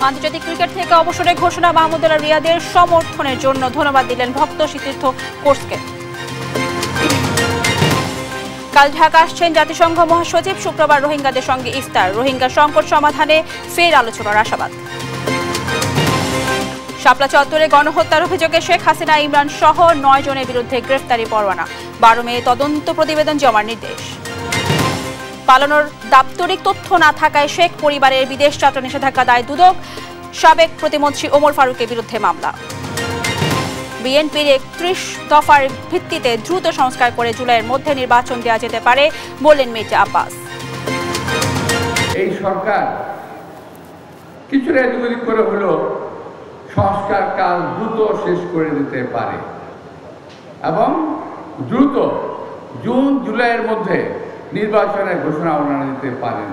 আন্তর্জাতিক ক্রিকেট থেকে অবসরের ঘোষণা মাহমুদুল্লাহ রিয়াদের সমর্থনের জন্য ধন্যবাদ দিলেন ভক্ত শীতীর্থ কোর্সকে। কাল ঢাকা আসছেন জাতিসংঘ মহাসচিব, শুক্রবার রোহিঙ্গাদের সঙ্গে ইফতার, রোহিঙ্গা সংকট সমাধানে ফের আলোচনার আশাবাদ। শাপলা চত্বরে গণহত্যার অভিযোগে শেখ হাসিনা, ইমরান সহ 9 জনের বিরুদ্ধে গ্রেফতারি পরোয়ানা, 12 মে তদন্ত প্রতিবেদন জমার নির্দেশ। পালানোর দাপ্তরিক তথ্য না থাকায় শেখ পরিবারের বিদেশ যাত্রা নিষেধাজ্ঞা দায় দুদক, সাবেক প্রতিমন্ত্রী ওমর ফারুকের বিরুদ্ধে মামলা। বিএনপির 31 দফার ভিত্তিতে দ্রুত সংস্কার করে জুলাইয়ের মধ্যে নির্বাচন দেওয়া যেতে পারে বললেন মির্জা আব্বাস। এই সরকার কিছুটা এদিক করে হলো সংস্কার কাজ দ্রুত শেষ করে দিতে পারে এবং দ্রুত জুন জুলাইয়ের মধ্যে নির্বাচনের ঘোষণা দিতে পারেন।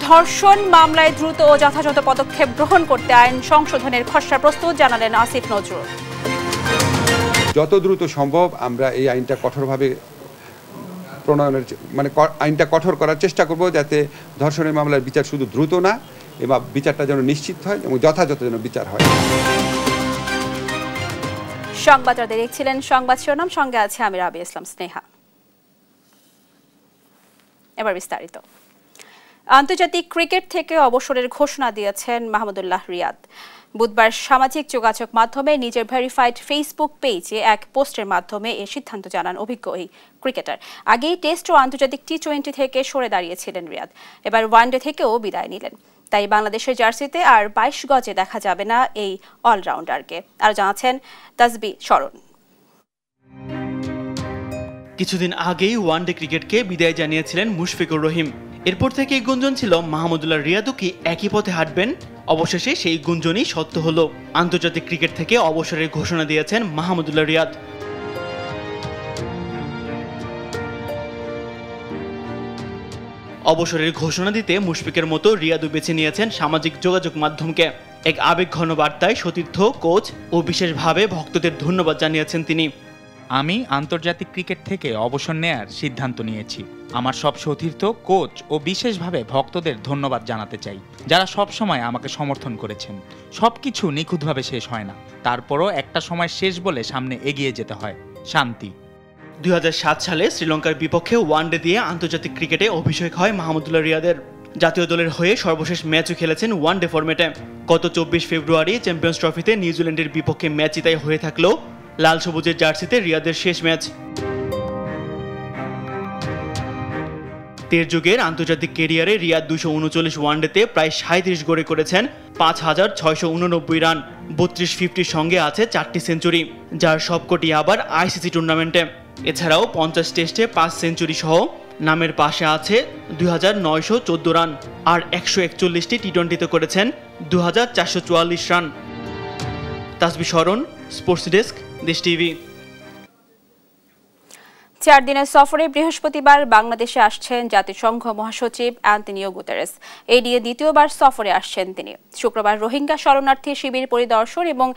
ধর্ষণ মামলায় দ্রুত ও যথাযথ পদক্ষেপ গ্রহণ করতে আইন সংশোধনের খসড়া প্রস্তুত, জানালেন আসিফ নজরুল। যত দ্রুত সম্ভব আমরা এই আইনটা কঠোরভাবে প্রণয়নের আইনটা কঠোর করার চেষ্টা করব, যাতে ধর্ষণের মামলার বিচার শুধু দ্রুত না, এবং বিচারটা যেন নিশ্চিত হয় এবং যথাযথ যেন বিচার হয়। সংবাদদাতা দেখছিলেন সংবাদ শিরোনাম, সঙ্গে আছে আমি রাবি ইসলাম স্নেহা। এবার বিস্তারিত। আন্তর্জাতিক ক্রিকেট থেকে অবসরের ঘোষণা দিয়েছেন মাহমুদুল্লাহ রিয়াদ। বুধবার সামাজিক যোগাযোগ মাধ্যমে নিজের ভেরিফাইড ফেসবুক পেজে এক পোস্টের মাধ্যমে এ সিদ্ধান্ত জানান অভিজ্ঞ এই ক্রিকেটার। আগেই টেস্ট ও আন্তর্জাতিক টি-20 থেকে সরে দাঁড়িয়েছিলেন রিয়াদ, এবার ওয়ানডে থেকেও বিদায় নিলেন। তাই বাংলাদেশের জার্সিতে আর 22 গজে দেখা যাবে না এই অলরাউন্ডারকে। আর জানাচ্ছেন তাসবি শরণ। কিছুদিন আগেই ওয়ানডে ক্রিকেটকে বিদায় জানিয়েছিলেন মুশফিকুর রহিম। এরপর থেকেই গুঞ্জন ছিল মাহমুদুল্লাহ রিয়াদও কি একই পথে হাঁটবেন। অবশেষে সেই গুঞ্জনই সত্য হলো। আন্তর্জাতিক ক্রিকেট থেকে অবসরের ঘোষণা দিয়েছেন মাহমুদুল্লাহ রিয়াদ। অবসরের ঘোষণা দিতে মুশফিকের মতো রিয়াদও বেছে নিয়েছেন সামাজিক যোগাযোগ মাধ্যমকে। এক আবেগঘন বার্তায় সতীর্থ, কোচ ও বিশেষভাবে ভক্তদের ধন্যবাদ জানিয়েছেন তিনি। আমি আন্তর্জাতিক ক্রিকেট থেকে অবসর নেয়ার সিদ্ধান্ত নিয়েছি। আমার সব সতীর্থ, কোচ ও বিশেষভাবে ভক্তদের ধন্যবাদ জানাতে চাই, যারা সব সময় আমাকে সমর্থন করেছেন। সবকিছু নিখুঁতভাবে শেষ হয় না, তারপরও একটা সময় শেষ বলে সামনে এগিয়ে যেতে হয়। শান্তি। 2007 সালে শ্রীলঙ্কার বিপক্ষে ওয়ানডে দিয়ে আন্তর্জাতিক ক্রিকেটে অভিষেক হয় মাহমুদুল্লাহ রিয়াদের। জাতীয় দলের হয়ে সর্বশেষ ম্যাচও খেলেছেন ওয়ানডে ফরম্যাটে। গত 24 ফেব্রুয়ারি চ্যাম্পিয়ন্স ট্রফিতে নিউজিল্যান্ডের বিপক্ষে ম্যাচ জিতাই হয়ে থাকলেও লাল সবুজের জার্সিতে রিয়াদের শেষ ম্যাচ। 13 যুগের আন্তর্জাতিক ক্যারিয়ারে রিয়াদ 239 ওয়ানডেতে প্রায় 37 গড়ে করেছেন 5689 রান। 32-50 সঙ্গে আছে 4টি সেঞ্চুরি, যার সবকটি আবার আইসিসি টুর্নামেন্টে। এছাড়াও 50 টেস্টে 5 সেঞ্চুরি সহ নামের পাশে আছে 2914 রান। আর 141টি টি-20তে করেছেন 2444 রান। তাসবি শরণ, স্পোর্টস ডেস্ক, দেশ টিভি। 4 দিনের সফরে বৃহস্পতিবার বাংলাদেশে আসছেন জাতিসংঘ মহাসচিব অ্যান্টনিও গুতেরেস। এই নিয়ে দ্বিতীয়বার সফরে আসছেন তিনি। শুক্রবার রোহিঙ্গা শরণার্থী শিবির পরিদর্শন এবং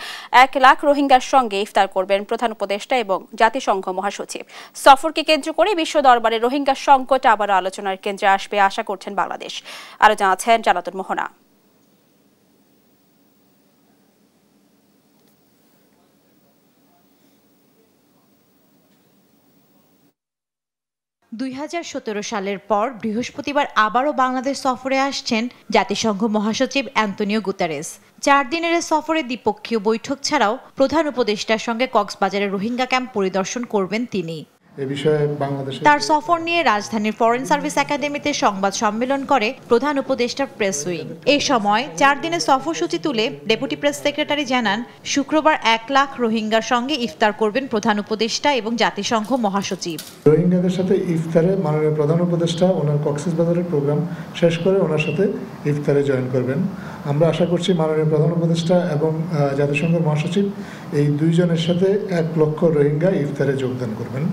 1 লাখ রোহিঙ্গার সঙ্গে ইফতার করবেন প্রধান উপদেষ্টা এবং জাতিসংঘ মহাসচিব। সফরকে কেন্দ্র করে বিশ্ব দরবারে রোহিঙ্গা সংকট আবার আলোচনার কেন্দ্রে আসবে আশা করছেন বাংলাদেশ। আরও জানাচ্ছেন জানাতুল মোহনা। 2017 সালের পর বৃহস্পতিবার আবারও বাংলাদেশ সফরে আসছেন জাতিসংঘ মহাসচিব অ্যান্টনিও গুতেরেস। 4 দিনের সফরে দ্বিপক্ষীয় বৈঠক ছাড়াও প্রধান উপদেষ্টার সঙ্গে কক্সবাজারের রোহিঙ্গা ক্যাম্প পরিদর্শন করবেন তিনি। তার সফর নিয়ে রাজধানীর ফরেন সার্ভিস একাডেমিতে সংবাদ সম্মেলন করে প্রধান উপদেষ্টার প্রেস উইং। এই সময় 4 দিনের সফরসূচি তুলে ডেপুটি প্রেস সেক্রেটারি জানান, শুক্রবার 1 লাখ রোহিঙ্গার সঙ্গে ইফতার করবেন প্রধান উপদেষ্টা এবং জাতিসংঘ মহাসচিব। রোহিঙ্গাদের সাথে ইফতারে মাননীয় প্রধান উপদেষ্টা ওনার কক্সবাজারের প্রোগ্রাম শেষ করে ওনার সাথে ইফতারে জয়েন করবেন। আমরা আশা করছি মাননীয় প্রধান উপদেষ্টা এবং জাতিসংঘের মহাসচিব এই 2 জনের সাথে 1 লক্ষ রোহিঙ্গা ইফতারে যোগদান করবেন।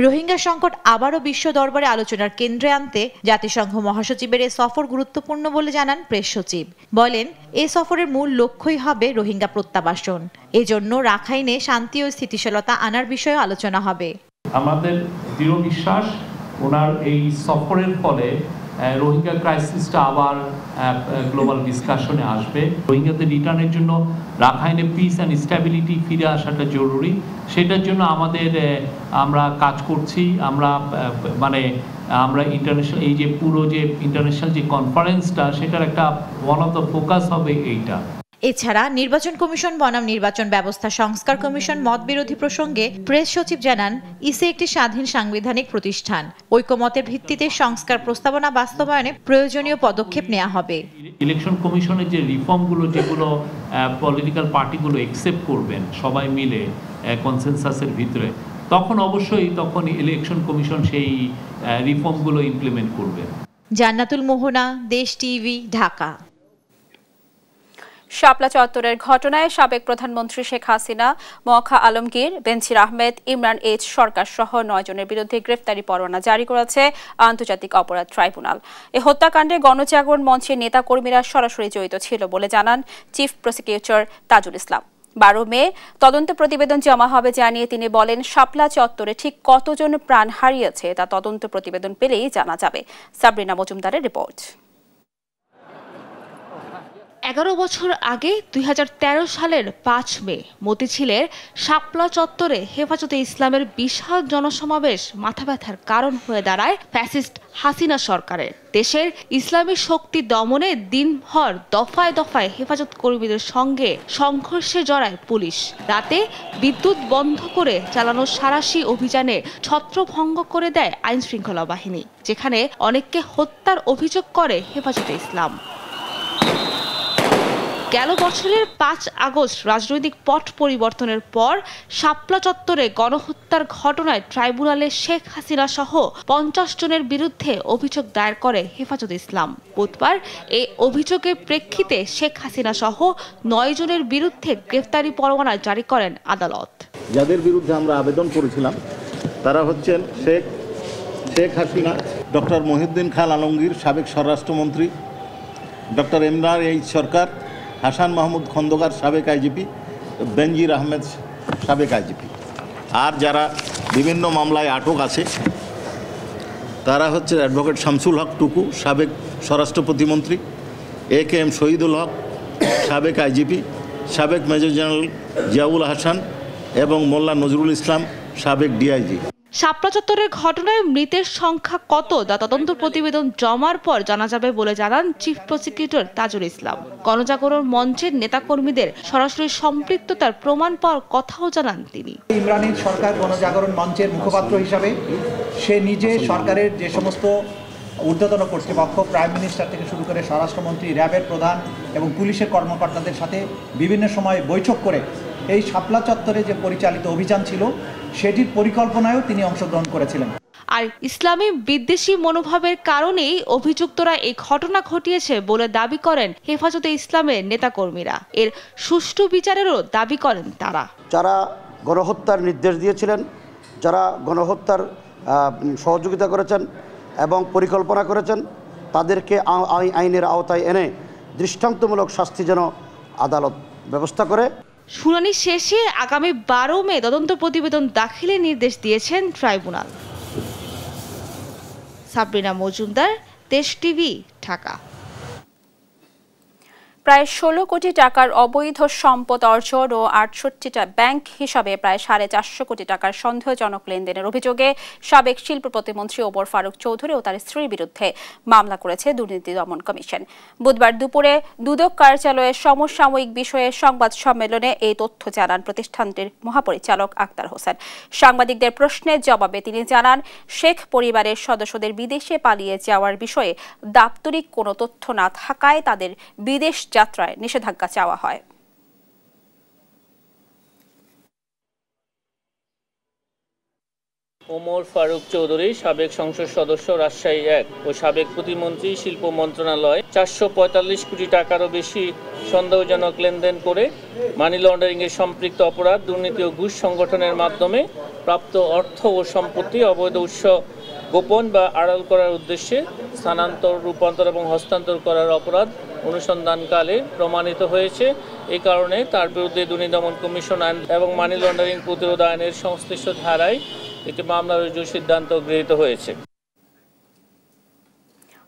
রোহিঙ্গা সংকট আবারও বিশ্ব দরবারে আলোচনার কেন্দ্রে আনতে জাতিসংঘ মহাসচিবের এই সফর গুরুত্বপূর্ণ বলে জানান প্রেস সচিব। বলেন, এই সফরের মূল লক্ষ্যই হবে রোহিঙ্গা প্রত্যাবাসন। এজন্য রাখাইনে শান্তি ও স্থিতিশীলতা আনার বিষয়ে আলোচনা হবে। আমাদের দৃঢ় বিশ্বাস ওনার এই সফরের ফলে রোহিঙ্গা ক্রাইসিসটা আবার গ্লোবাল ডিসকাশনে আসবে। রোহিঙ্গাদের রিটার্নের জন্য রাখাইনে পিস অ্যান্ড স্ট্যাবিলিটি ফিরে আসাটা জরুরি। সেটার জন্য আমরা কাজ করছি। আমরা ইন্টারন্যাশনাল এই যে পুরো যে ইন্টারন্যাশনাল যে কনফারেন্সটা, সেটার একটা ওয়ান অফ দ্য ফোকাস হবে এইটা। এছাড়া নির্বাচন কমিশন বনাম নির্বাচন ব্যবস্থা সংস্কার কমিশন মত বিরোধী প্রসঙ্গে প্রেস সচিব জানান, ইসি একটি স্বাধীন সাংবিধানিক প্রতিষ্ঠান। ঐকমতের ভিত্তিতে সংস্কার প্রস্তাবনা বাস্তবায়নে প্রয়োজনীয় পদক্ষেপ নেওয়া হবে। ইলেকশন কমিশনের যে রিফর্মগুলো, যেগুলো পলিটিক্যাল পার্টিগুলো একসেপ্ট করবেন সবাই মিলে কনসেনসাসের ভিতরে, তখন ইলেকশন কমিশন সেই রিফর্মগুলো ইমপ্লিমেন্ট করবে। জান্নাতুল মোহনা, দেশ টিভি, ঢাকা। শাপলা চত্বরের ঘটনায় সাবেক প্রধানমন্ত্রী শেখ হাসিনা, মোয়াক্কা আলমগীর, বেনজির আহমেদ, ইমরান এইচ সরকার সহ 9 জনের বিরুদ্ধে গ্রেফতারি পরোয়ানা জারি করেছে আন্তর্জাতিক অপরাধ ট্রাইব্যুনাল। এই হত্যাকাণ্ডে গণজাগরণ মঞ্চের নেতাকর্মীরা সরাসরি জড়িত ছিল বলে জানান চিফ প্রসিকিউটর তাজুল ইসলাম। 12 মে তদন্ত প্রতিবেদন জমা হবে জানিয়ে তিনি বলেন, শাপলা চত্বরে ঠিক কতজন প্রাণ হারিয়েছে তা তদন্ত প্রতিবেদন পেলেই জানা যাবে। সাবরিনা মজুমদারের রিপোর্ট। 11 বছর আগে 2013 সালের 5 মে মতিঝিলের শাপলা চত্বরে হেফাজতে ইসলামের বিশাল জনসমাবেশ মাথা ব্যথার কারণ হয়ে দাঁড়ায় ফ্যাসিস্ট হাসিনা সরকারের। দেশের ইসলামী শক্তি দমনে দিনভর দফায় দফায় হেফাজত কর্মীদের সঙ্গে সংঘর্ষে জড়ায় পুলিশ। রাতে বিদ্যুৎ বন্ধ করে চালানো সাঁড়াশি অভিযানে ছত্রভঙ্গ করে দেয় আইন শৃঙ্খলা বাহিনী, যেখানে অনেককে হত্যার অভিযোগ করে হেফাজতে ইসলাম। গেল বছরের 5 আগস্ট রাজনৈতিক পট পরিবর্তনের পর শাপলা চত্বরে গণহত্যার ঘটনায় ট্রাইব্যুনালে শেখ হাসিনা সহ 50 জনের বিরুদ্ধে অভিযোগ দায়ের করে হেফাজতে ইসলাম। বুধবার এই অভিযোগের প্রেক্ষিতে শেখ হাসিনা সহ 9 জনের বিরুদ্ধে গ্রেফতারি পরোয়ানা জারি করেন আদালত। যাদের বিরুদ্ধে আমরা আবেদন করেছিলাম তারা হচ্ছেন শেখ হাসিনা, ডক্টর মহিউদ্দিন খান আলমগীর সাবেক স্বরাষ্ট্রমন্ত্রী, ডক্টর ইমরান এইচ সরকার, হাসান মাহমুদ খন্দকার সাবেক আইজিপি, বেনজির আহমেদ সাবেক আইজিপি। আর যারা বিভিন্ন মামলায় আটক আছে তারা হচ্ছে অ্যাডভোকেট শামসুল হক টুকু সাবেক স্বরাষ্ট্র প্রতিমন্ত্রী, AKM শহীদুল হক সাবেক আইজিপি, সাবেক মেজর জেনারেল জিয়াউল হাসান এবং মোল্লা নজরুল ইসলাম সাবেক ডিআইজি। শাপলা চত্বরের ঘটনায় মৃতের সংখ্যা কত তা তদন্ত প্রতিবেদন জমার পর জানা যাবে বলে জানান চিফ প্রসিকিউটর তাজুল ইসলাম। গণজাগরণ মঞ্চের নেতাকর্মীদের সরাসরি সম্পৃক্ততার প্রমাণ পাওয়ার কথাও জানান তিনি। ইমরানের সরকার গণজাগরণ মঞ্চের মুখপাত্র হিসাবে সে নিজে সরকারের যে সমস্ত ঊর্ধ্বতন কর্তৃপক্ষ, প্রাইম মিনিস্টার থেকে শুরু করে স্বরাষ্ট্রমন্ত্রী, র্যাবের প্রধান এবং পুলিশের কর্মকর্তাদের সাথে বিভিন্ন সময় বৈঠক করে এই শাপলা চত্বরে যে পরিচালিত অভিযান ছিল সেটির পরিকল্পনায়ও তিনি অংশগ্রহণ করেছিলেন। আর ইসলামী বিদ্বেষী মনোভাবের কারণেই অভিযুক্তরা এই ঘটনা ঘটিয়েছে বলে দাবি করেন হেফাজতে ইসলামের নেতাকর্মীরা। এর সুষ্ঠু বিচারেরও দাবি করেন তারা। যারা গণহত্যার নির্দেশ দিয়েছিলেন, যারা গণহত্যার সহযোগিতা করেছেন এবং পরিকল্পনা করেছেন, তাদেরকে আইনের আওতায় এনে দৃষ্টান্তমূলক শাস্তি যেন আদালত ব্যবস্থা করে। শুনানি শেষে আগামী 12 মে তদন্ত প্রতিবেদন দাখিলের নির্দেশ দিয়েছেন ট্রাইব্যুনাল। সাবরিনা মজুমদার, দেশ টিভি, ঢাকা। প্রায় 16 কোটি টাকার অবৈধ সম্পদ অর্জন ও 68টা ব্যাংক হিসাবে প্রায় 450 কোটি টাকার সন্দেহজনক লেনদেনের অভিযোগে সাবেক শিল্প প্রতিমন্ত্রী ওমর ফারুক চৌধুরী ও তার স্ত্রীর বিরুদ্ধে মামলা করেছে দুর্নীতি দমন কমিশন। বুধবার দুপুরে দুদক কার্যালয়ের সমসাময়িক বিষয়ে সংবাদ সম্মেলনে এই তথ্য জানান প্রতিষ্ঠানটির মহাপরিচালক আক্তার হোসেন। সাংবাদিকদের প্রশ্নের জবাবে তিনি জানান, শেখ পরিবারের সদস্যদের বিদেশে পালিয়ে যাওয়ার বিষয়ে দাপ্তরিক কোনো তথ্য না থাকায় তাদের বিদেশ যাত্রায় নিষেধাজ্ঞা চাওয়া হয়। ওমর ফারুক চৌধুরী সাবেক সংসদ সদস্য রাজশাহী 1 ও সাবেক প্রতিমন্ত্রী শিল্প মন্ত্রণালয় 445 কোটি টাকারও বেশি সন্দেহজনক লেনদেন করে মানি লন্ডারিং এর সম্পৃক্ত অপরাধ, দুর্নীতি ও ঘুষ সংগঠনের মাধ্যমে প্রাপ্ত অর্থ ও সম্পত্তি অবৈধ উৎস গোপন বা আড়াল করার উদ্দেশ্যে স্থানান্তর, রূপান্তর এবং হস্তান্তর করার অপরাধ অনুসন্ধানকালে প্রমাণিত হয়েছে। এই কারণে তার বিরুদ্ধে দুর্নীতি দমন কমিশন আইন এবং মানি লন্ডারিং প্রতিরোধ আইনের সংশ্লিষ্ট ধারায় একটি মামলা রুজুর সিদ্ধান্ত গৃহীত হয়েছে।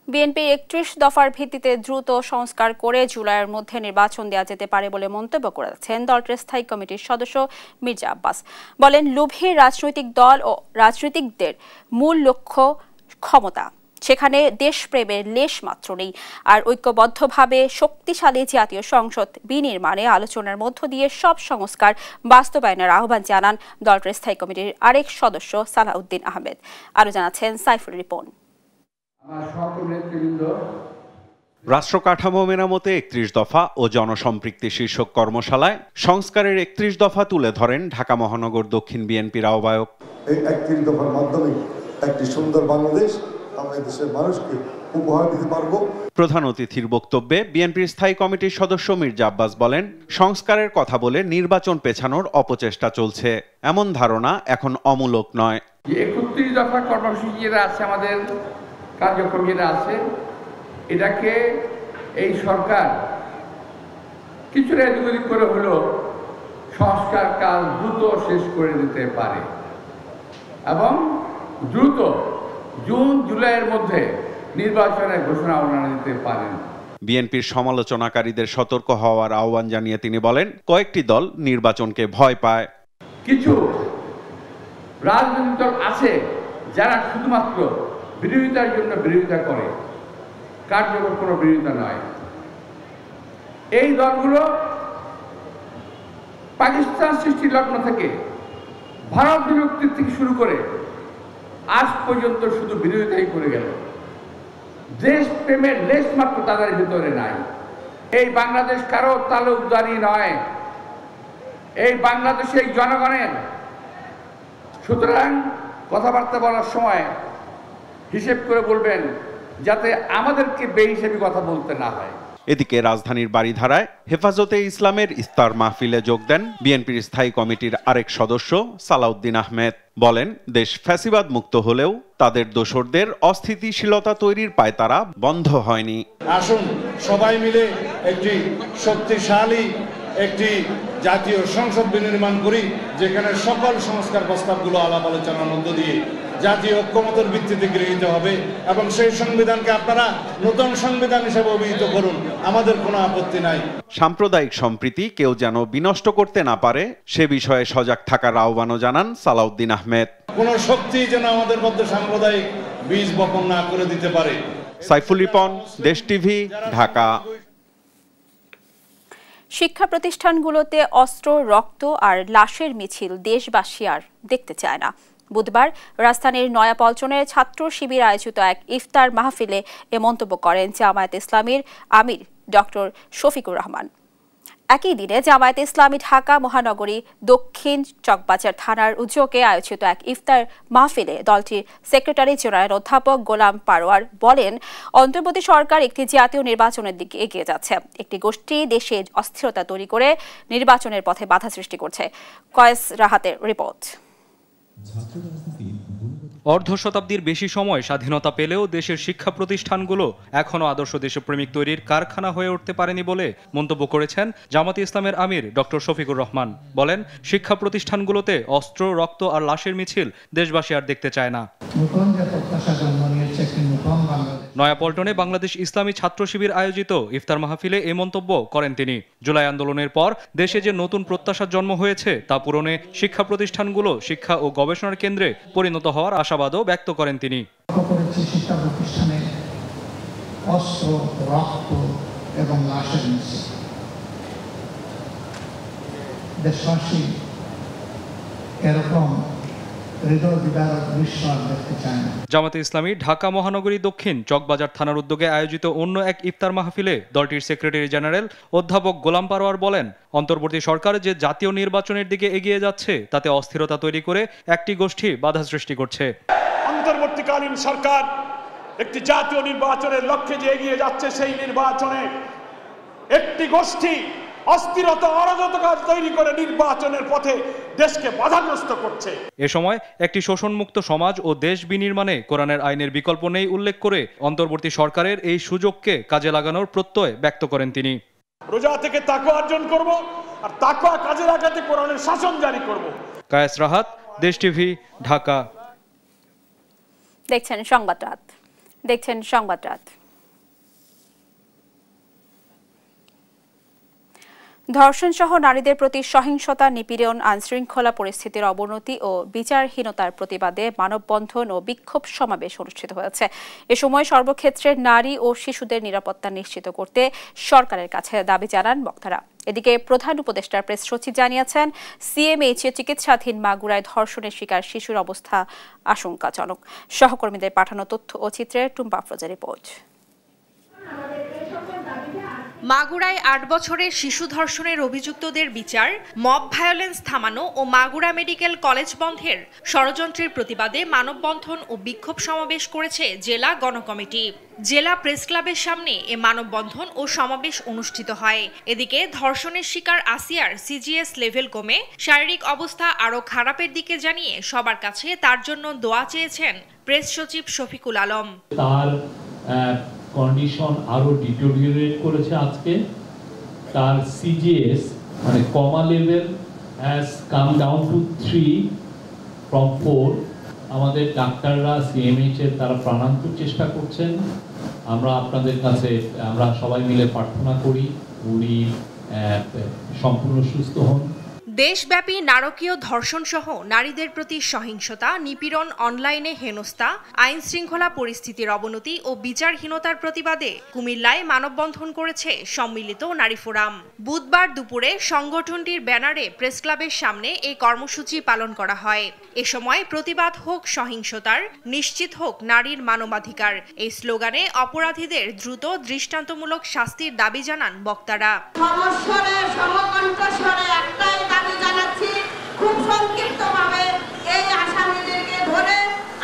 বিএনপির ৩১ দফার ভিত্তিতে দ্রুত সংস্কার করে জুলাইয়ের মধ্যে নির্বাচন দেওয়া যেতে পারে বলে মন্তব্য করেছেন দলটির স্থায়ী কমিটির সদস্য মির্জা আব্বাস। বলেন, লোভী রাজনৈতিক দল ও রাজনীতিকদের মূল লক্ষ্য ক্ষমতা, সেখানে দেশপ্রেমের লেশ মাত্র নেই। আর ঐক্যবদ্ধভাবে শক্তিশালী জাতীয় সংসদ বিনির্মাণে আলোচনার মধ্য দিয়ে সব সংস্কার বাস্তবায়নের আহ্বান জানান দলটির স্থায়ী কমিটির আরেক সদস্য সালাউদ্দিন আহমেদ। আরও জানাচ্ছেন সাইফুল রিপন। রাষ্ট্র কাঠামো মেরামতে ৩১ দফা ও জনসম্পৃক্তি শীর্ষক কর্মশালায় সংস্কারের ৩১ দফা তুলে ধরেন ঢাকা মহানগর দক্ষিণ বিএনপির আহ্বায়ক। এই ৩১ দফার মাধ্যমে একটি সুন্দর বাংলাদেশ আমরা দেশের মানুষকে উপহার দিতে পারবো। প্রধান অতিথির বক্তব্যে বিএনপির স্থায়ী কমিটির সদস্য মির্জা আব্বাস বলেন, সংস্কারের কথা বলে নির্বাচন পেছানোর অপচেষ্টা চলছে, এমন ধারণা এখন অমূলক নয়। ৩১ দফা কর্মসূচি যেটা আছে, আমাদের কার্যক্রম যেটা আছে, এটাকে এই সরকার কিছুটা এদিক ওদিক করে হলেও সংস্কার কাজ দ্রুত শেষ করে দিতে পারে এবং দ্রুত জুন জুলাইয়ের মধ্যে নির্বাচনের ঘোষণা দিতে পারেন। বিএনপির সমালোচনাকারীদের সতর্ক হওয়ার আহ্বান জানিয়ে তিনি বলেন, কয়েকটি দল নির্বাচনকে ভয় পায়। কিছু রাজনৈতিক দল আছে যারা শুধুমাত্র বিরোধিতার জন্য বিরোধিতা করে, কার্যকর কোনো বিরোধিতা নয়। এই দলগুলো পাকিস্তান সৃষ্টি লগ্ন থেকে ভারত বিভক্তির থেকে শুরু করে আজ পর্যন্ত শুধু বিরোধিতাই করে গেল। দেশ প্রেমের লেশ মাত্র তাদের ভিতরে নাই। এই বাংলাদেশ কারো তালুকদারি নয়, এই বাংলাদেশের জনগণের। সুতরাং কথাবার্তা বলার সময় হিসেব করে বলবেন, যাতে আমাদেরকে বেহিসেবি কথা বলতে না হয়। এদিকে রাজধানীর বারিধারায় হেফাজতে ইসলামের ইফতার মাহফিলে যোগ দেন বিএনপির স্থায়ী কমিটির আরেক সদস্য সালাউদ্দিন আহমেদ। বলেন, দেশ ফ্যাসিবাদ মুক্ত হলেও তাদের দোসরদের অস্থিতিশীলতা তৈরির পায়তারা বন্ধ হয়নি। আসুন সবাই মিলে একটি শক্তিশালী একটি জাতীয় সংসদ বিনির্মাণ করি, যেখানে সকল সংস্কার প্রস্তাবগুলো আলাপ আলোচনার মধ্য দিয়ে জাতীয় ঐক্যমতের ভিত্তিতে গৃহীত হবে এবং সেই সংবিধানকে আপনারা নতুন সংবিধান হিসেবে অভিহিত করুন, আমাদের কোনো আপত্তি নাই। সাম্প্রদায়িক সম্প্রীতি কেউ যেন বিনষ্ট করতে না পারে সে বিষয়ে সজাগ থাকার আহ্বানও জানান সালাউদ্দিন আহমেদ। কোন শক্তি যেন আমাদের মধ্যে সাম্প্রদায়িক বীজ বপন না করে দিতে পারে। সাইফুল রিপন, দেশ টিভি, ঢাকা। শিক্ষা প্রতিষ্ঠানগুলোতে অস্ত্র, রক্ত আর লাশের মিছিল দেশবাসী আর দেখতে চায় না। বুধবার রাজধানীর নয়াপল্টনের ছাত্র শিবির আয়োজিত এক ইফতার মাহফিলে এ মন্তব্য করেন জামায়াতে ইসলামীর আমির ডক্টর শফিকুর রহমান। একই দিনে জামায়াতে ইসলামী ঢাকা মহানগরী দক্ষিণ চকবাজার থানার উদ্যোগে আয়োজিত এক ইফতার মাহফিলে দলটির সেক্রেটারি জেনারেল অধ্যাপক গোলাম পারোয়ার বলেন, অন্তর্বর্তী সরকার একটি জাতীয় নির্বাচনের দিকে এগিয়ে যাচ্ছে। একটি গোষ্ঠী দেশে অস্থিরতা তৈরি করে নির্বাচনের পথে বাধা সৃষ্টি করছে। কয়েস রাহাতের রিপোর্ট। অর্ধ শতাব্দীর বেশি সময় স্বাধীনতা পেলেও দেশের শিক্ষা প্রতিষ্ঠানগুলো এখনও আদর্শ দেশপ্রেমিক তৈরির কারখানা হয়ে উঠতে পারেনি বলে মন্তব্য করেছেন জামাতে ইসলামের আমির ডক্টর শফিকুর রহমান। বলেন, শিক্ষা প্রতিষ্ঠানগুলোতে অস্ত্র, রক্ত আর লাশের মিছিল দেশবাসী আর দেখতে চায় না। নয়াপল্টনে বাংলাদেশ ইসলামী ছাত্র শিবির আয়োজিত ইফতার মাহফিলে এ মন্তব্য করেন তিনি। জুলাই আন্দোলনের পর দেশে যে নতুন প্রত্যাশার জন্ম হয়েছে তা পূরণে শিক্ষা প্রতিষ্ঠানগুলো শিক্ষা ও গবেষণার কেন্দ্রে পরিণত হওয়ার আশাবাদও ব্যক্ত করেন তিনি। শিক্ষা প্রতিষ্ঠানে অস্ত্র, রক্ত এবং লাশের মিছিল দেশবাসী এরকম জামাতে ইসলামী ঢাকা মহানগরী দক্ষিণ চকবাজার থানার উদ্যোগে আয়োজিত অন্য এক ইফতার মাহফিলে দলটির সেক্রেটারি জেনারেল অধ্যাপক গোলাম পারোয়ার বলেন, অন্তর্বর্তী সরকার যে জাতীয় নির্বাচনের দিকে এগিয়ে যাচ্ছে তাতে অস্থিরতা তৈরি করে একটি গোষ্ঠী বাধা সৃষ্টি করছে। অন্তর্বর্তীকালীন সরকার একটি জাতীয় নির্বাচনের লক্ষ্যে যে এগিয়ে যাচ্ছে, সেই নির্বাচনে একটি গোষ্ঠী অস্থিরতা, অরাজকতা তৈরি করে নির্বাচনের পথে দেশকে বাধাগ্রস্ত করছে। এ সময় একটি শোষণমুক্ত সমাজ ও দেশ বিনির্মাণে কোরআনের আইনের বিকল্প নেই উল্লেখ করে অন্তর্বর্তী সরকারের এই সুযোগকে কাজে লাগানোর প্রত্যয় ব্যক্ত করেন তিনি। রোজা থেকে তাকওয়া অর্জন করব আর তাকওয়া কাজে লাগাতে কোরআনের শাসন জারি করব। কায়েস রাহাত, দেশ টিভি, ঢাকা। দেখছেন সংবাদ রাত। দেখছেন সংবাদ রাত। ধর্ষণ সহ নারীদের প্রতি সহিংসতা, নিপীড়ন, আইনশৃঙ্খলা পরিস্থিতির অবনতি ও বিচারহীনতার প্রতিবাদে মানববন্ধন ও বিক্ষোভ সমাবেশ অনুষ্ঠিত হয়েছে। এ সময় সর্বক্ষেত্রে নারী ও শিশুদের নিরাপত্তা নিশ্চিত করতে সরকারের কাছে দাবি জানান বক্তারা। এদিকে প্রধান উপদেষ্টার প্রেস সচিব জানিয়েছেন, সিএমএইচে চিকিৎসাধীন মাগুরায় ধর্ষণের শিকার শিশুর অবস্থা আশঙ্কাজনক। সহকর্মীদের পাঠানো তথ্য ও চিত্রে টুম্পা আফরোজের রিপোর্ট। মাগুরায় ৮ বছরের শিশু ধর্ষণের অভিযুক্তদের বিচার, মব ভায়োলেন্স থামানো ও মাগুরা মেডিকেল কলেজ বন্ধের ষড়যন্ত্রের প্রতিবাদে মানববন্ধন ও বিক্ষোভ সমাবেশ করেছে জেলা গণকমিটি। জেলা প্রেস ক্লাবের সামনে এ মানববন্ধন ও সমাবেশ অনুষ্ঠিত হয়। এদিকে ধর্ষণের শিকার আসিয়ার সিজিএস লেভেল কমে শারীরিক অবস্থা আরও খারাপের দিকে জানিয়ে সবার কাছে তার জন্য দোয়া চেয়েছেন প্রেস সচিব শফিকুল আলম। কন্ডিশন আরো ডিটোরিয়েট করেছে। আজকে তার সিজিএস মানে coma level has come down to 3 from 4। আমাদের ডাক্তাররা সিএমএইচ এর তারা প্রাণান্তর চেষ্টা করছেন। আমরা আপনাদের কাছে আমরা সবাই মিলে প্রার্থনা করি উনি সম্পূর্ণ সুস্থ হন। দেশব্যাপী নারকীয় ধর্ষণ সহ নারীদের প্রতি সহিংসতা, নিপীড়ন, অনলাইনে হেনস্থা, আইন শৃঙ্খলা পরিস্থিতির অবনতি ও বিচারহীনতার প্রতিবাদে কুমিল্লায় মানববন্ধন করেছে সম্মিলিত নারী ফোরাম। বুধবার দুপুরে সংগঠনটির ব্যানারে প্রেস ক্লাবের সামনে এই কর্মসূচি পালন করা হয়। এ সময় প্রতিবাদ হোক সহিংসতার, নিশ্চিত হোক নারীর মানবাধিকার এই স্লোগানে অপরাধীদের দ্রুত দৃষ্টান্তমূলক শাস্তির দাবি জানান বক্তারা। খুব সংক্ষিপ্তভাবে এই আসামিদেরকে ধরে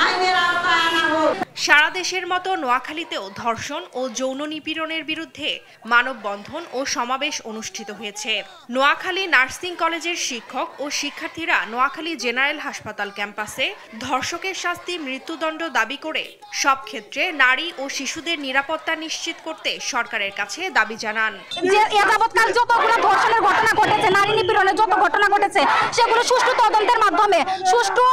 আইনের আওতায় আনা হোক। সারা দেশের মতো নোয়াখালীতেও ধর্ষণ ও যৌন নিপীড়নের বিরুদ্ধে মানববন্ধন ও সমাবেশ অনুষ্ঠিত হয়েছে। নোয়াখালী নার্সিং কলেজের শিক্ষক ও শিক্ষার্থীরা নোয়াখালী জেনারেল হাসপাতাল ক্যাম্পাসে ধর্ষকের শাস্তি মৃত্যুদণ্ড দাবি করে সব ক্ষেত্রে নারী ও শিশুদের নিরাপত্তা নিশ্চিত করতে সরকারের কাছে দাবি জানান। যে যাবৎকাল যতগুলো ধর্ষণের ঘটনা ঘটেছে, নারী নিপীড়নের যত ঘটনা ঘটেছে, সেগুলো সুষ্ঠু তদন্তের মাধ্যমে সুষ্ঠু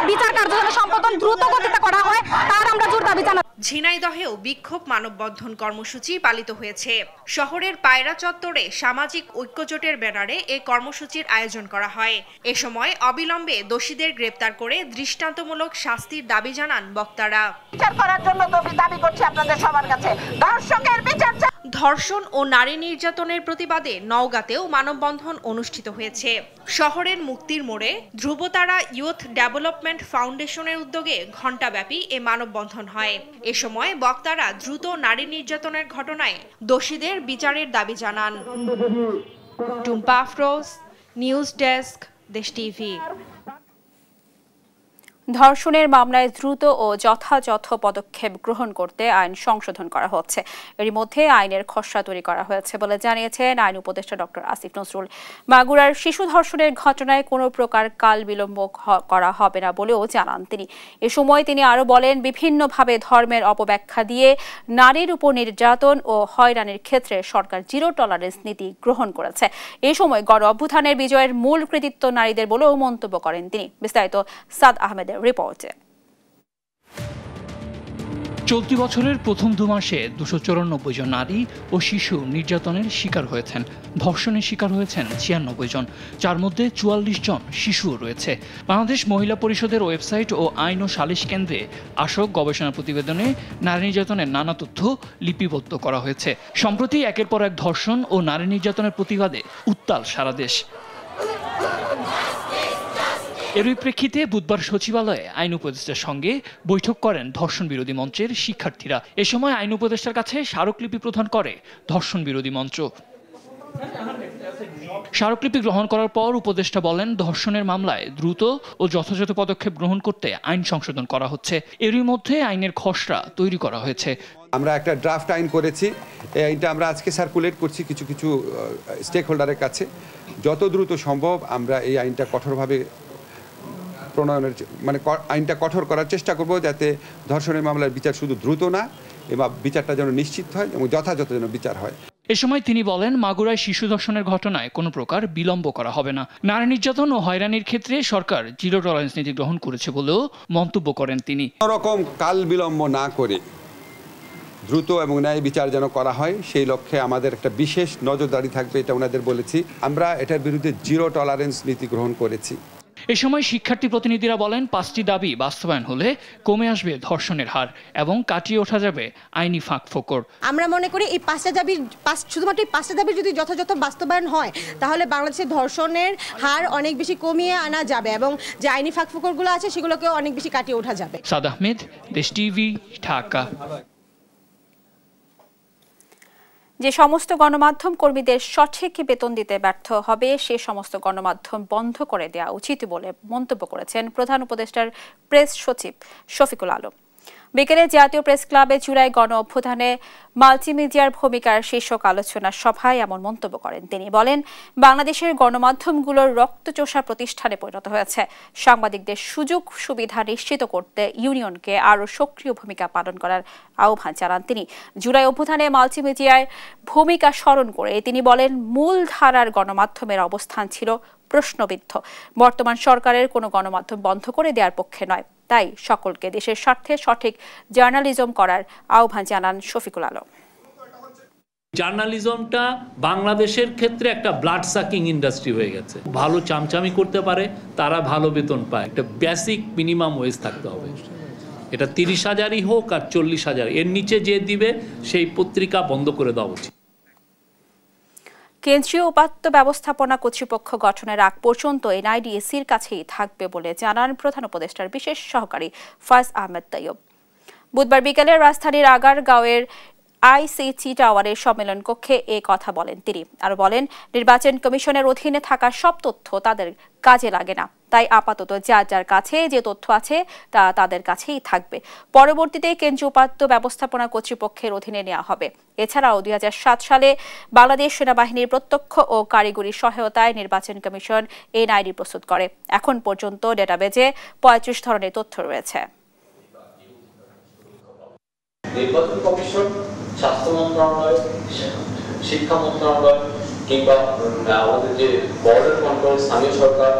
বিচার কার্যক্রম সম্পাদন দ্রুত গতিতে করা হয়, তার আমরা জোর দাবি জানাই। ঝিনাইদহেও বিক্ষোভ মানববন্ধন কর্মসূচি পালিত হয়েছে। শহরের পায়রা চত্বরে সামাজিক ঐক্যজোটের ব্যানারে এই কর্মসূচির আয়োজন করা হয়। এ সময় অবিলম্বে দোষীদের গ্রেপ্তার করে দৃষ্টান্তমূলক শাস্তির দাবি জানান বক্তারা। বিচার করার জন্য দাবি করছি আপনাদের সবার কাছে, ধর্ষকের বিচার। ধর্ষণ ও নারী নির্যাতনের প্রতিবাদে নওগাঁতেও মানববন্ধন অনুষ্ঠিত হয়েছে। শহরের মুক্তির মোড়ে ধ্রুবতারা ইউথ ডেভেলপমেন্ট ফাউন্ডেশনের উদ্যোগে ঘণ্টাব্যাপী এ মানববন্ধন হয়। এ সময় বক্তারা দ্রুত নারী নির্যাতনের ঘটনায় দোষীদের বিচারের দাবি জানান। টুম্পা আফরোজ, নিউজ ডেস্ক, দেশ টিভি। ধর্ষণের মামলায় দ্রুত ও যথাযথ পদক্ষেপ গ্রহণ করতে আইন সংশোধন করা হচ্ছে। এরই মধ্যে আইনের খসড়া তৈরি করা হয়েছে বলে জানিয়েছেন আইন উপদেষ্টা ডক্টর আসিফ নজরুল। মাগুরার শিশু ধর্ষণের ঘটনায় কোনো প্রকার কাল বিলম্ব করা হবে না বলেও জানান তিনি। এ সময় তিনি আরও বলেন, বিভিন্নভাবে ধর্মের অপব্যাখ্যা দিয়ে নারীর উপর নির্যাতন ও হয়রানির ক্ষেত্রে সরকার জিরো টলারেন্স নীতি গ্রহণ করেছে। এ সময় গণ অভ্যুত্থানের বিজয়ের মূল কৃতিত্ব নারীদের বলেও মন্তব্য করেন তিনি। বিস্তারিত সাদ আহমেদের রিপোর্টে। চলতি বছরের প্রথম 2 মাসে 294 জন নারী ও শিশু নির্যাতনের শিকার হয়েছেন। ধর্ষণের শিকার হয়েছেন 96 জন, যার মধ্যে 44 জন শিশুও রয়েছে। বাংলাদেশ মহিলা পরিষদের ওয়েবসাইট ও আইন ও সালিশ কেন্দ্রে আসক গবেষণা প্রতিবেদনে নারী নির্যাতনের নানা তথ্য লিপিবদ্ধ করা হয়েছে। সম্প্রতি একের পর এক ধর্ষণ ও নারী নির্যাতনের প্রতিবাদে উত্তাল সারা দেশ। এরই প্রেক্ষিতে বুধবার সচিবালয়ে আইন উপদেষ্টার সঙ্গে বৈঠক করেন ধর্ষণ বিরোধী মঞ্চের শিক্ষার্থীরা। এ সময় আইন উপদেষ্টার কাছে স্মারকলিপি প্রদান করে ধর্ষণ বিরোধী মঞ্চ। স্মারকলিপি গ্রহণ করার পর উপদেষ্টা বলেন, ধর্ষণের মামলায় দ্রুত ও যথাযথ পদক্ষেপ গ্রহণ করতে আইন সংশোধন করা হচ্ছে। এরই মধ্যে আইনের খসড়া তৈরি করা হয়েছে। আমরা একটা ড্রাফট আইন করেছি, এই আইনটা আমরা আজকে সার্কুলেট করছি কিছু কিছু স্টেক হোল্ডারের কাছে। যত দ্রুত সম্ভব আমরা এই আইনটা কঠোরভাবে প্রণয়নের আইনটা কঠোর করার চেষ্টা করব, যাতে ধর্ষণের মামলার বিচার শুধু দ্রুত না, এবং বিচারটা যেন নিশ্চিত হয় এবং যথাযথ যেন বিচার হয়। এ সময় তিনি বলেন, মাগুরায় শিশু ধর্ষণের ঘটনায় কোনো প্রকার বিলম্ব করা হবে না। নারী নির্যাতন ও হয়রানির ক্ষেত্রে সরকার জিরো টলারেন্স নীতি গ্রহণ করেছে বলেও মন্তব্য করেন তিনি। কোনো রকম কাল বিলম্ব না করে দ্রুত এবং ন্যায় বিচার যেন করা হয়, সেই লক্ষ্যে আমাদের একটা বিশেষ নজরদারি থাকবে, এটা ওনাদের বলেছি। আমরা এটার বিরুদ্ধে জিরো টলারেন্স নীতি গ্রহণ করেছি। এ সময় শিক্ষার্থী প্রতিনিধিরা বলেন, 5টি দাবি বাস্তবায়ন হলে কমে আসবে ধর্ষণের হার এবং কাটিয়ে ওঠা যাবে আইনি ফাঁকফোকর। আমরা মনে করি এই 5টা দাবি, শুধুমাত্র এই 5টা দাবি যদি যথাযথ বাস্তবায়ন হয় তাহলে বাংলাদেশের ধর্ষণের হার অনেক বেশি কমিয়ে আনা যাবে এবং যে আইনি ফাঁকফোকরগুলো আছে সেগুলোকে অনেক বেশি কাটিয়ে ওঠা যাবে। সাদ আহমেদ, দেশ টিভি, ঢাকা। যে সমস্ত গণমাধ্যম কর্মীদের সঠিক বেতন দিতে ব্যর্থ হবে সে সমস্ত গণমাধ্যম বন্ধ করে দেওয়া উচিত বলে মন্তব্য করেছেন প্রধান উপদেষ্টার প্রেস সচিব শফিকুল আলম। বিকেলে জাতীয় প্রেস ক্লাবে জুলাই গণ অভ্যুত্থানে মাল্টিমিডিয়ার ভূমিকার শীর্ষক আলোচনা সভায় এমন মন্তব্য করেন তিনি। বলেন, বাংলাদেশের গণমাধ্যমগুলোর রক্তচোষা প্রতিষ্ঠানে পরিণত হয়েছে। সাংবাদিকদের সুযোগ সুবিধা নিশ্চিত করতে ইউনিয়নকে আরও সক্রিয় ভূমিকা পালন করার আহ্বান জানান তিনি। জুলাই অভ্যুত্থানে মাল্টিমিডিয়ার ভূমিকা স্মরণ করে তিনি বলেন, মূল ধারার গণমাধ্যমের অবস্থান ছিল প্রশ্নবিদ্ধ। বর্তমান সরকারের কোনো গণমাধ্যম বন্ধ করে দেওয়ার পক্ষে নয়, তাই সকলকে দেশের স্বার্থে সঠিক জার্নালিজম করার আহ্বান জানান শফিকুল আলম। জার্নালিজমটা বাংলাদেশের ক্ষেত্রে একটা ব্লাড সাকিং ইন্ডাস্ট্রি হয়ে গেছে। ভালো চামচামি করতে পারে তারা ভালো বেতন পায়। একটা বেসিক মিনিমাম ওয়েজ থাকতে হবে। এটা 30,000ই হোক আর 40,000, এর নিচে যে দিবে সেই পত্রিকা বন্ধ করে দেওয়া উচিত। কেন্দ্রীয় উপাত্ত ব্যবস্থাপনা কর্তৃপক্ষ গঠনের আগ পর্যন্ত এনআইডিএসির কাছেই থাকবে বলে জানান প্রধান উপদেষ্টার বিশেষ সহকারী ফয়েজ আহমেদ তৈয়ব। বুধবার বিকেলে রাজধানীর আগারগাঁওয়ের আইসিটি টাওয়ারের সম্মেলন কক্ষে এ কথা বলেন তিনি। আরো বলেন, নির্বাচন কমিশনের অধীনে থাকা সব তথ্য তাদের কাজে লাগে না, তাই আপাতত যার যার কাছে যে তথ্য আছে তা তাদের কাছেই থাকবে। পরবর্তীতে কেন্দ্রীয় উপাত্ত ব্যবস্থাপনা কর্তৃপক্ষের অধীনে নেওয়া হবে। এছাড়াও 2007 সালে বাংলাদেশ সেনাবাহিনীর প্রত্যক্ষ ও কারিগরি সহায়তায় নির্বাচন কমিশন এনআইডি প্রস্তুত করে। এখন পর্যন্ত ডেটাবেজে 35 ধরনের তথ্য রয়েছে। নির্বাচন কমিশন, স্বাস্থ্য মন্ত্রণালয়, শিক্ষা মন্ত্রণালয় কিংবা আমাদের যে বর্ডার কন্ট্রোল, স্থানীয় সরকার,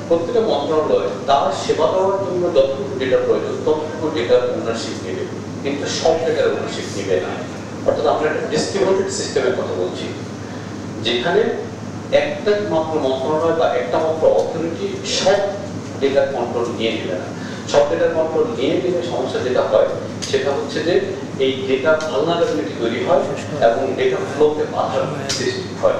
প্রত্যেকটা মন্ত্রণালয় তার সেবা দেওয়ার জন্য যতটুকু ডেটা প্রয়োজন ততটুকু ডেটার ওনারশিপ নেবে, কিন্তু সব ডেটার ওনারশিপ নেবে না। অর্থাৎ আমরা একটা ডিস্ট্রিবিউটেড সিস্টেমের কথা বলছি, যেখানে একটা মাত্র মন্ত্রণালয় বা একটা মাত্র অথরিটি সব ডেটার কন্ট্রোল নিয়ে নেবে না। সব ডেটার কন্ট্রোল নিয়ে নিলে সমস্যা যেটা হয় সেটা হচ্ছে যে এই ডেটা ভালনারেবিলিটি তৈরি হয় এবং ডেটা ফ্লোতে বাধার সৃষ্টি হয়।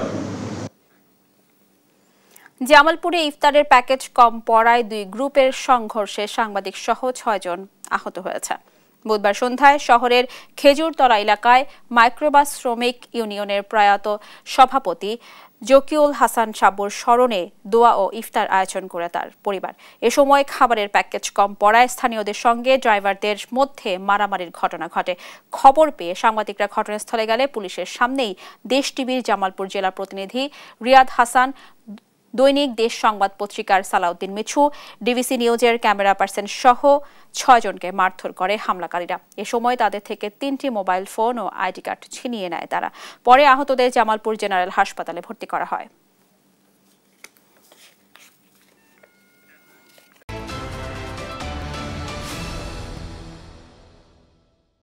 জামালপুরে ইফতারের প্যাকেজ কম পড়ায় 2 গ্রুপের সংঘর্ষে সাংবাদিক সহ 6 জন আহত হয়েছে। বুধবার সন্ধ্যায় শহরের খেজুরতলা এলাকায় মাইক্রোবাস শ্রমিক ইউনিয়নের প্রয়াত সভাপতি জকিউল হাসান সাবুর স্মরণে দোয়া ও ইফতার আয়োজন করে তার পরিবার। এ সময় খাবারের প্যাকেজ কম পড়ায় স্থানীয়দের সঙ্গে ড্রাইভারদের মধ্যে মারামারির ঘটনা ঘটে। খবর পেয়ে সাংবাদিকরা ঘটনাস্থলে গেলে পুলিশের সামনেই দেশ টিভির জামালপুর জেলা প্রতিনিধি রিয়াদ হাসান, দৈনিক দেশ সংবাদ পত্রিকার সালাউদ্দিন মিছু, ডিবিসি নিউজের ক্যামেরা পার্সন সহ 6 জনকে মারধর করে হামলাকারীরা। এ সময় তাদের থেকে 3টি মোবাইল ফোন ও আইডি কার্ড ছিনিয়ে নেয় তারা। পরে আহতদের জামালপুর জেনারেল হাসপাতালে ভর্তি করা হয়।